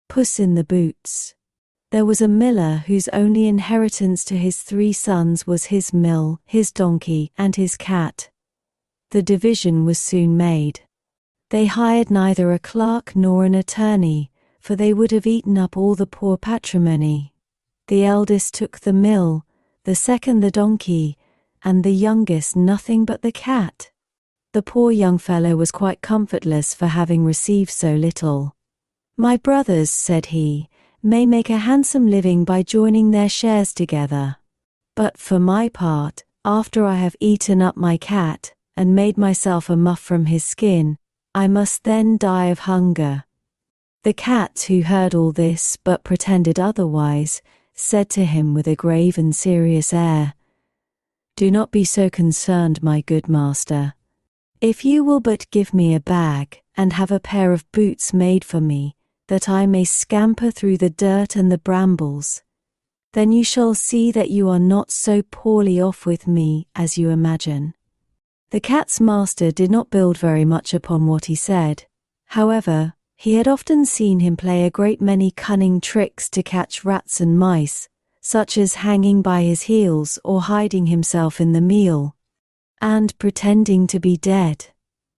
Puss in the Boots. There was a miller whose only inheritance to his 3 sons was his mill, his donkey, and his cat. The division was soon made. They hired neither a clerk nor an attorney, for they would have eaten up all the poor patrimony. The eldest took the mill, the second the donkey, and the youngest nothing but the cat. The poor young fellow was quite comfortless for having received so little. "My brothers," said he, "may make a handsome living by joining their shares together. But for my part, after I have eaten up my cat, and made myself a muff from his skin, I must then die of hunger." The cat, who heard all this but pretended otherwise, said to him with a grave and serious air, "Do not be so concerned, my good master. If you will but give me a bag, and have a pair of boots made for me, that I may scamper through the dirt and the brambles, then you shall see that you are not so poorly off with me as you imagine." The cat's master did not build very much upon what he said. However, he had often seen him play a great many cunning tricks to catch rats and mice, such as hanging by his heels or hiding himself in the meal, and pretending to be dead.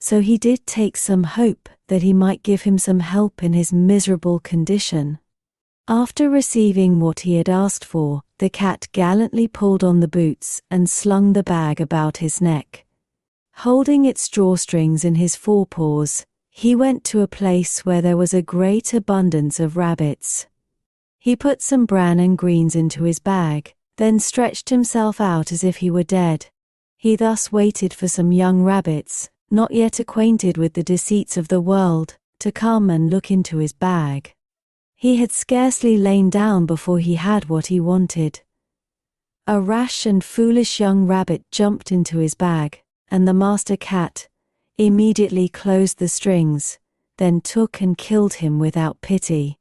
So he did take some hope that he might give him some help in his miserable condition. After receiving what he had asked for, the cat gallantly pulled on the boots and slung the bag about his neck. Holding its drawstrings in his forepaws, he went to a place where there was a great abundance of rabbits. He put some bran and greens into his bag, then stretched himself out as if he were dead. He thus waited for some young rabbits, not yet acquainted with the deceits of the world, to come and look into his bag. He had scarcely lain down before he had what he wanted. A rash and foolish young rabbit jumped into his bag, and the master cat immediately closed the strings, then took and killed him without pity.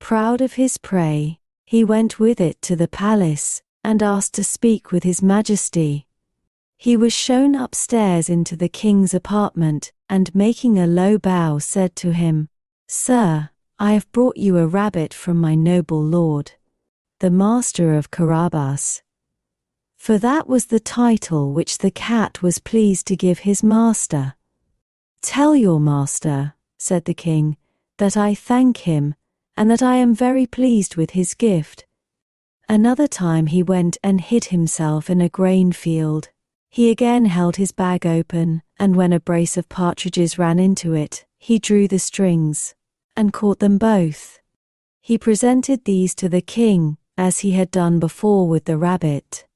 Proud of his prey, he went with it to the palace, and asked to speak with his majesty. He was shown upstairs into the king's apartment, and making a low bow said to him, "Sir, I have brought you a rabbit from my noble lord, the master of Carabas." For that was the title which the cat was pleased to give his master. "Tell your master," said the king, "that I thank him, and that I am very pleased with his gift." Another time he went and hid himself in a grain field. He again held his bag open, and when a brace of partridges ran into it, he drew the strings, and caught them both. He presented these to the king, as he had done before with the rabbit.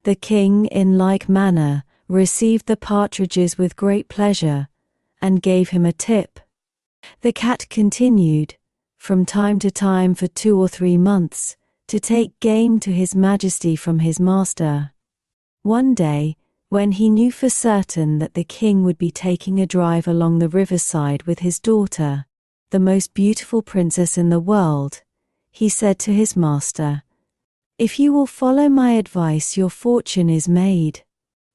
The king, in like manner, received the partridges with great pleasure, and gave him a tip. The cat continued, from time to time for 2 or 3 months, to take game to his majesty from his master. One day, when he knew for certain that the king would be taking a drive along the riverside with his daughter, the most beautiful princess in the world, he said to his master, "If you will follow my advice, your fortune is made.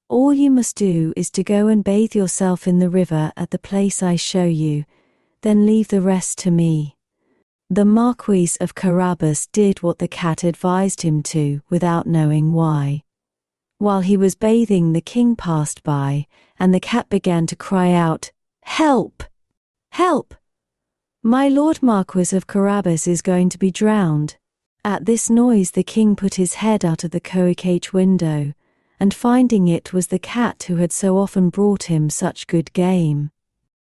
All you must do is to go and bathe yourself in the river at the place I show you, then leave the rest to me." The Marquis of Carabas did what the cat advised him to, without knowing why. While he was bathing, the king passed by, and the cat began to cry out, "Help! Help! My Lord Marquis of Carabas is going to be drowned." At this noise the king put his head out of the coach window, and finding it was the cat who had so often brought him such good game,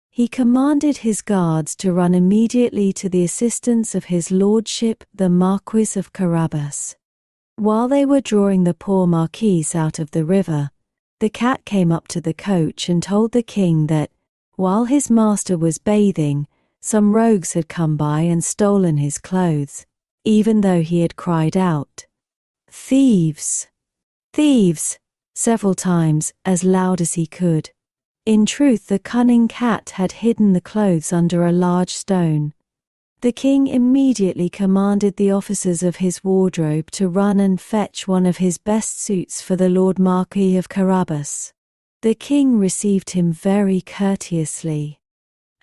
he commanded his guards to run immediately to the assistance of his lordship the Marquis of Carabas. While they were drawing the poor marquis out of the river, the cat came up to the coach and told the king that, while his master was bathing, some rogues had come by and stolen his clothes, even though he had cried out, "Thieves! Thieves!" several times, as loud as he could. In truth, the cunning cat had hidden the clothes under a large stone. The king immediately commanded the officers of his wardrobe to run and fetch one of his best suits for the Lord Marquis of Carabas. The king received him very courteously.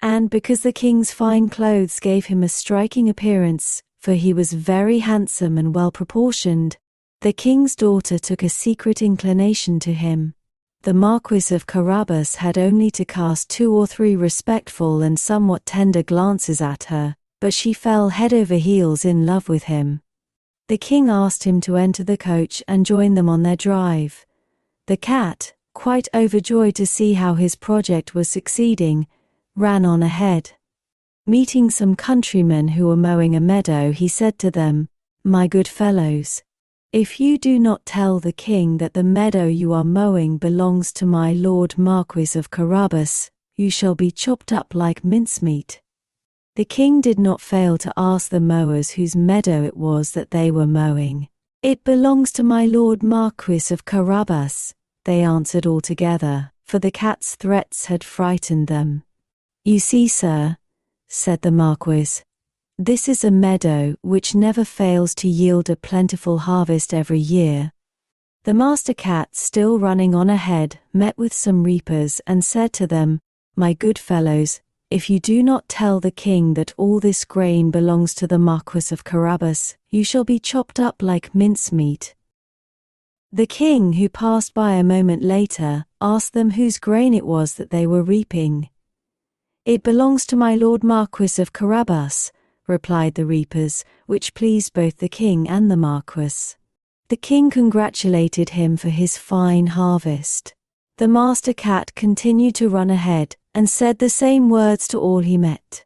And because the king's fine clothes gave him a striking appearance, for he was very handsome and well proportioned, the king's daughter took a secret inclination to him. The Marquis of Carabas had only to cast 2 or 3 respectful and somewhat tender glances at her, but she fell head over heels in love with him. The king asked him to enter the coach and join them on their drive. The cat, quite overjoyed to see how his project was succeeding, ran on ahead. Meeting some countrymen who were mowing a meadow, he said to them, "My good fellows, if you do not tell the king that the meadow you are mowing belongs to my lord Marquis of Carabas, you shall be chopped up like mincemeat." The king did not fail to ask the mowers whose meadow it was that they were mowing. "It belongs to my lord Marquis of Carabas," they answered all together, for the cat's threats had frightened them. "You see, sir," said the Marquis, "this is a meadow which never fails to yield a plentiful harvest every year." The master cat, still running on ahead, met with some reapers and said to them, "My good fellows, if you do not tell the king that all this grain belongs to the Marquis of Carabas, you shall be chopped up like mincemeat." The king, who passed by a moment later, asked them whose grain it was that they were reaping. "It belongs to my lord Marquis of Carabas," replied the reapers, which pleased both the king and the Marquis. The king congratulated him for his fine harvest. The master cat continued to run ahead, and said the same words to all he met.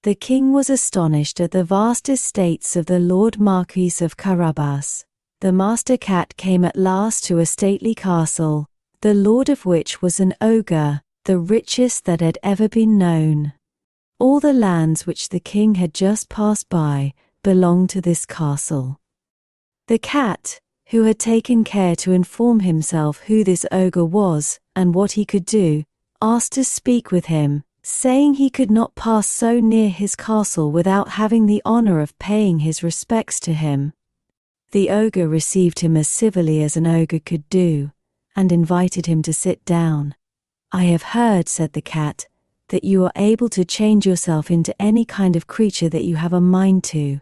The king was astonished at the vast estates of the Lord Marquis of Carabas. The master cat came at last to a stately castle, the lord of which was an ogre, the richest that had ever been known. All the lands which the king had just passed by belonged to this castle. The cat, who had taken care to inform himself who this ogre was and what he could do, asked to speak with him, saying he could not pass so near his castle without having the honor of paying his respects to him. The ogre received him as civilly as an ogre could do, and invited him to sit down. "I have heard," said the cat, "that you are able to change yourself into any kind of creature that you have a mind to.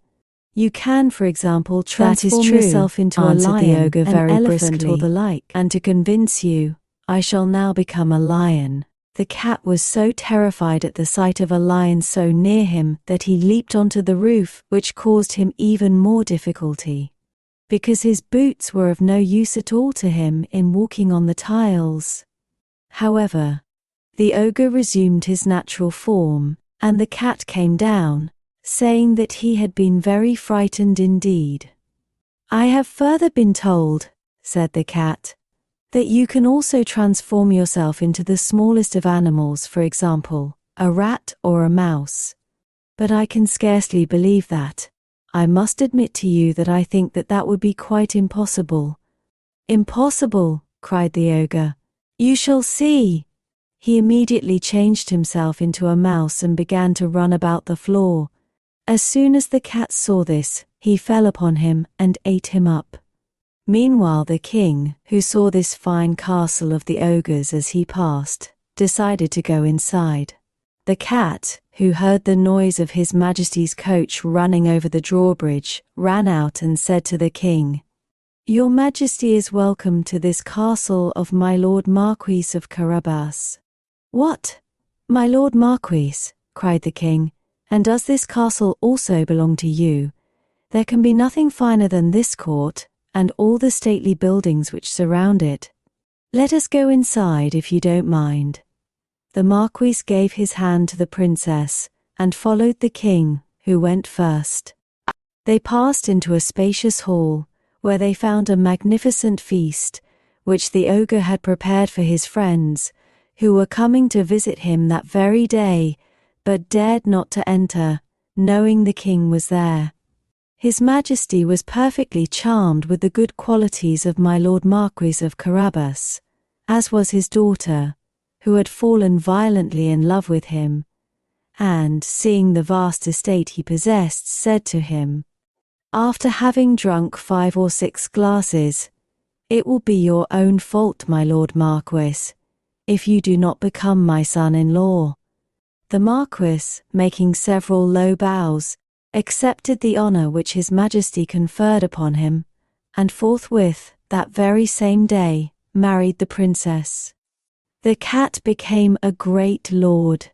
You can, for example, transform yourself into a lion, the ogre, very an elephant, or the like. And to convince you, I shall now become a lion." The cat was so terrified at the sight of a lion so near him that he leaped onto the roof, which caused him even more difficulty, because his boots were of no use at all to him in walking on the tiles. However, the ogre resumed his natural form, and the cat came down, saying that he had been very frightened indeed. "I have further been told," said the cat, "that you can also transform yourself into the smallest of animals, for example, a rat or a mouse. But I can scarcely believe that. I must admit to you that I think that that would be quite impossible." "Impossible!" cried the ogre. "You shall see." He immediately changed himself into a mouse and began to run about the floor. As soon as the cat saw this, he fell upon him and ate him up. Meanwhile the king, who saw this fine castle of the ogres as he passed, decided to go inside. The cat, who heard the noise of His Majesty's coach running over the drawbridge, ran out and said to the king, "Your Majesty is welcome to this castle of my Lord Marquis of Carabas." "What? My Lord Marquis?" cried the king, "and does this castle also belong to you? There can be nothing finer than this court, and all the stately buildings which surround it. Let us go inside if you don't mind." The Marquis gave his hand to the princess, and followed the king, who went first. They passed into a spacious hall, where they found a magnificent feast, which the ogre had prepared for his friends, who were coming to visit him that very day, but dared not to enter, knowing the king was there. His Majesty was perfectly charmed with the good qualities of my Lord Marquis of Carabas, as was his daughter, who had fallen violently in love with him, and, seeing the vast estate he possessed, said to him, "After having drunk 5 or 6 glasses, it will be your own fault, my Lord Marquis, if you do not become my son-in-law." The Marquis, making several low bows, accepted the honor which His Majesty conferred upon him, and forthwith, that very same day, married the princess. The cat became a great lord,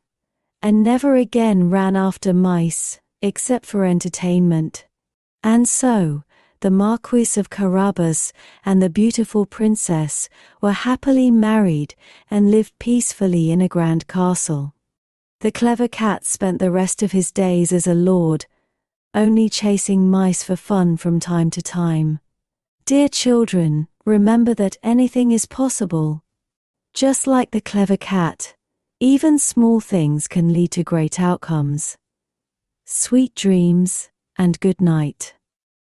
and never again ran after mice, except for entertainment. And so, the Marquis of Carabas and the beautiful princess were happily married and lived peacefully in a grand castle. The clever cat spent the rest of his days as a lord, only chasing mice for fun from time to time. Dear children, remember that anything is possible. Just like the clever cat, even small things can lead to great outcomes. Sweet dreams, and good night.